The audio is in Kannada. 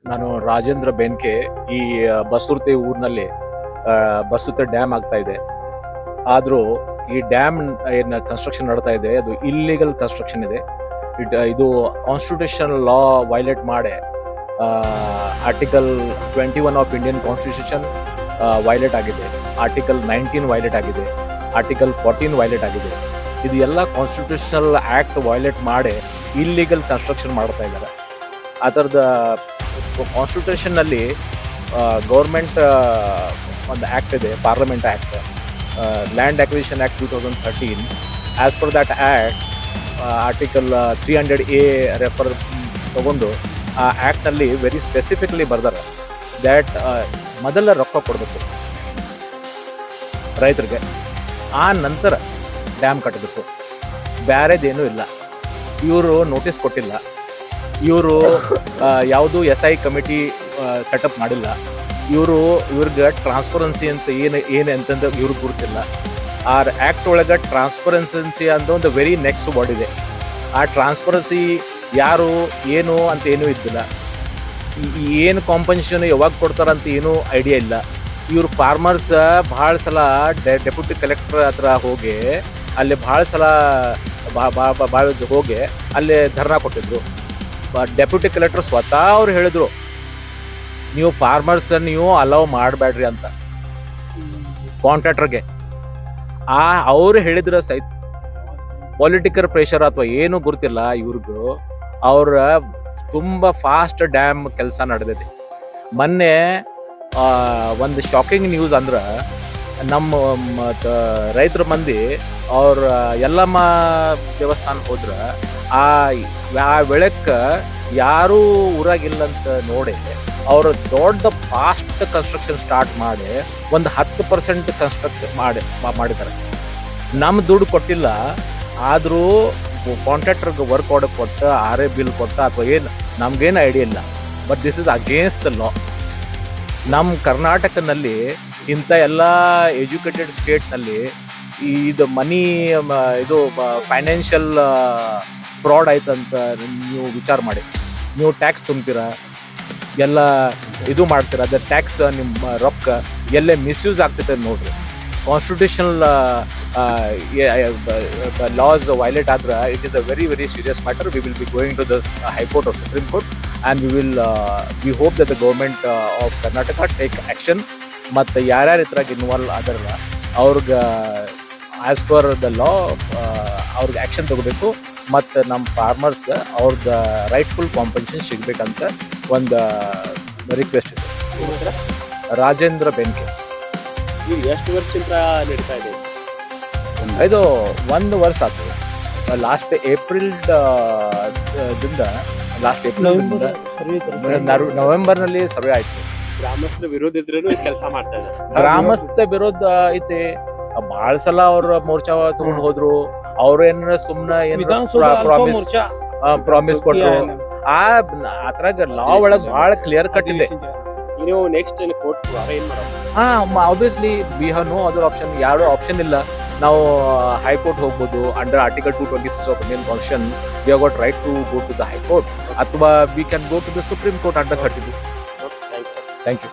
ನಾನು ರಾಜೇಂದ್ರ ಬೆನ್ಕೆ. ಈ ಬಸುರ್ತಿ ಊರಿನಲ್ಲಿ ಬಸುರ್ತಿ ಡ್ಯಾಮ್ ಆಗ್ತಾ ಇದೆ. ಆದರೂ ಈ ಡ್ಯಾಮ್ ಏನು ಕನ್ಸ್ಟ್ರಕ್ಷನ್ ನಡ್ತಾ ಇದೆ ಅದು ಇಲ್ಲಿಗಲ್ ಕನ್ಸ್ಟ್ರಕ್ಷನ್ ಇದೆ. ಇದು ಕಾನ್ಸ್ಟಿಟ್ಯೂಷನ್ ಲಾ ವೈಲೇಟ್ ಮಾಡಿ article 21 of Indian constitution violate ಆಗಿದೆ, ಆರ್ಟಿಕಲ್ 19 ವೈಲೇಟ್ ಆಗಿದೆ, ಆರ್ಟಿಕಲ್ 14 ವೈಲೇಟ್ ಆಗಿದೆ. ಇದು ಎಲ್ಲ ಕಾನ್ಸ್ಟಿಟ್ಯೂಷನಲ್ ಆ್ಯಕ್ಟ್ ವೈಲೇಟ್ ಮಾಡಿ ಇಲ್ಲಿಗಲ್ ಕನ್ಸ್ಟ್ರಕ್ಷನ್ ಮಾಡ್ತಾ ಇದ್ದಾರೆ. ಅದರದ ಕಾನ್ಸ್ಟಿಟ್ಯೂಷನ್ನಲ್ಲಿ ಗೌರ್ಮೆಂಟ್ ಒಂದು ಆ್ಯಕ್ಟ್ ಇದೆ, parliament act, land acquisition act 2013. As per that act article 300A refer ತಗೊಂಡು ಆ ಆ್ಯಕ್ಟ್ನಲ್ಲಿ ವೆರಿ ಸ್ಪೆಸಿಫಿಕ್ಲಿ ಬರ್ದಾರೆ ದ್ಯಾಟ್ ಮೊದಲ ರೊಕ್ಕ ಕೊಡಬೇಕು ರೈತರಿಗೆ, ಆ ನಂತರ ಡ್ಯಾಮ್ ಕಟ್ಟಬೇಕು, ಬ್ಯಾರೇದೇನೂ ಇಲ್ಲ. ಇವರು ನೋಟಿಸ್ ಕೊಟ್ಟಿಲ್ಲ, ಇವರು ಯಾವುದು SI ಕಮಿಟಿ ಸೆಟಪ್ ಮಾಡಿಲ್ಲ, ಇವ್ರಿಗೆ ಟ್ರಾನ್ಸ್ಪರೆನ್ಸಿ ಅಂತ ಏನು ಅಂತಂದ್ರೆ ಇವ್ರಿಗೆ ಗುರುತಿಲ್ಲ. ಆ ಆ್ಯಕ್ಟ್ ಒಳಗೆ ಟ್ರಾನ್ಸ್ಪರೆನ್ಸಿ ಅಂತ ಒಂದು ವೆರಿ ನೆಕ್ಸ್ಟ್ ವರ್ಡ್ ಇದೆ. ಆ ಟ್ರಾನ್ಸ್ಪರೆನ್ಸಿ ಯಾರು ಏನು ಅಂತ ಏನೂ ಇದ್ದಿಲ್ಲ. ಏನು ಕಾಂಪನ್ಸೇಷನ್ ಯಾವಾಗ ಕೊಡ್ತಾರಂತ ಏನೂ ಐಡಿಯಾ ಇಲ್ಲ. ಇವ್ರು ಫಾರ್ಮರ್ಸ್ ಭಾಳ ಸಲ ಡೆಪ್ಯೂಟಿ ಕಲೆಕ್ಟರ್ ಹತ್ರ ಹೋಗಿ ಅಲ್ಲಿ ಭಾಳ ಸಲ ಭಾಳ ಹೋಗಿ ಅಲ್ಲಿ ಧರ್ನಾ ಕೊಟ್ಟಿದ್ರು. ಡೆಪ್ಯೂಟಿ ಕಲೆಕ್ಟರ್ ಸ್ವತಃ ಅವ್ರು ಹೇಳಿದ್ರು ನೀವು ಫಾರ್ಮರ್ಸ್ ನೀವು ಅಲೌ ಮಾಡಬೇಡ್ರಿ ಅಂತ ಕಾಂಟ್ರಾಕ್ಟರ್ಗೆ. ಅವ್ರು ಹೇಳಿದ್ರ ಸಹಿತ ಪೊಲಿಟಿಕಲ್ ಪ್ರೆಷರ್ ಅಥವಾ ಏನೂ ಗುರುತಿಲ್ಲ ಇವ್ರಿಗೂ. ಅವ್ರ ತುಂಬ ಫಾಸ್ಟ್ ಡ್ಯಾಮ್ ಕೆಲಸ ನಡೆದಿದೆ. ಮೊನ್ನೆ ಒಂದು ಶಾಕಿಂಗ್ ನ್ಯೂಸ್ ಅಂದ್ರೆ ನಮ್ಮ ರೈತರ ಮಂದಿ ಅವ್ರ ಯಲ್ಲಮ್ಮ ದೇವಸ್ಥಾನಕ್ಕೆ ಹೋದ್ರೆ ಆ ವೇಳಕ್ಕೆ ಯಾರೂ ಊರಾಗಿಲ್ಲಂತ ನೋಡಿ ಅವರು ದೊಡ್ಡ ಫಾಸ್ಟ್ ಕನ್ಸ್ಟ್ರಕ್ಷನ್ ಸ್ಟಾರ್ಟ್ ಮಾಡಿ ಒಂದು 10% ಕನ್ಸ್ಟ್ರಕ್ಟ್ ಮಾಡಿದ್ದಾರೆ. ನಮ್ಮ ದುಡ್ಡು ಕೊಟ್ಟಿಲ್ಲ, ಆದರೂ ಕಾಂಟ್ರಾಕ್ಟರ್ಗೆ ವರ್ಕ್ ಆರ್ಡರ್ ಕೊಟ್ಟು RA ಬಿಲ್ ಕೊಟ್ಟ ಅಥವಾ ಏನು ನಮಗೇನು ಐಡಿಯಾ ಇಲ್ಲ. But this is against the law. ನಮ್ಮ ಕರ್ನಾಟಕನಲ್ಲಿ ಇಂಥ ಎಲ್ಲ ಎಜುಕೇಟೆಡ್ ಸ್ಟೇಟ್ನಲ್ಲಿ ಇದು ಮನಿ ಇದು ಫೈನಾನ್ಷಿಯಲ್ ಫ್ರಾಡ್ ಆಯ್ತಂತ ನೀವು ವಿಚಾರ ಮಾಡಿ. ನೀವು ಟ್ಯಾಕ್ಸ್ ತುಂಬ್ತೀರಾ, ಎಲ್ಲ ಇದು ಮಾಡ್ತೀರಾ, ಅದ್ರ ಟ್ಯಾಕ್ಸ್ ನಿಮ್ಮ ರೊಕ್ಕ ಎಲ್ಲೇ ಮಿಸ್ಯೂಸ್ ಆಗ್ತೈತೆ ನೋಡ್ರಿ. Constitutional laws violate adra, it is a very very serious matter. We will be going to the High Court or Supreme Court, and we hope that the government of Karnataka take action. Matte yaryar itraga involve adarla ಅವ್ರಿಗೆ ಆಸ್ ಪರ್ ದ ಲಾ ಅವ್ರಿಗೆ ಆ್ಯಕ್ಷನ್ ತಗೋಬೇಕು. ಮತ್ತು ನಮ್ಮ ಫಾರ್ಮರ್ಸ್ಗೆ ಅವ್ರದ್ದು ರೈಟ್ಫುಲ್ ಕಾಂಪನ್ಸೇಷನ್ ಸಿಗಬೇಕಂತ ಒಂದು ರಿಕ್ವೆಸ್ಟ್ ಇದೆ. ರಾಜೇಂದ್ರ ಬೆನ್ಕೆ. ಇದು ಎಷ್ಟು ವರ್ಷದಿಂದ ನಡೀತಾ ಇದೆ? ಇದು 1 ವರ್ಷ ಆಗ್ತದೆ. ಲಾಸ್ಟ್ ಏಪ್ರಿಲ್ ನವೆಂಬರ್ನಲ್ಲಿ ಸರ್ವೆ ಆಯ್ತು. ಗ್ರಾಮಸ್ಥರ ವಿರೋಧ ಇದ್ರೂ ಕೆಲಸ ಮಾಡ್ತಾ ಇದ್ದಾರೆ. ಗ್ರಾಮಸ್ಥ ವಿರೋಧ ಐತಿ. ಭಾಳ ಸಲ ಅವ್ರ ಮೋರ್ಚಾ ತಗೊಂಡು ಹೋದ್ರು. ಅವ್ರು ಏನಾರ ಸುಮ್ಮನೆ ಪ್ರಾಮಿಸ್ ಕೊಟ್ಟರು. ಅದ್ರಾಗ ಲಾ ಒಳಗೆ ಭಾಳ ಕ್ಲಿಯರ್ ಕಟ್ ಇದೆ. ನೀವು ನೆಕ್ಸ್ಟ್ ಕೋರ್ಟ್ ಏನ್ ಮಾಡೋದು? Obviously we have no other option. ಯಾರು ಆಪ್ಷನ್ ಇಲ್ಲ. ನಾವು ಹೈಕೋರ್ಟ್ ಹೋಗ್ಬೋದು. Under article 226 of Indian constitution we have got right to go to the high court, ಅಥವಾ we can go to the supreme court under 32. Thank you.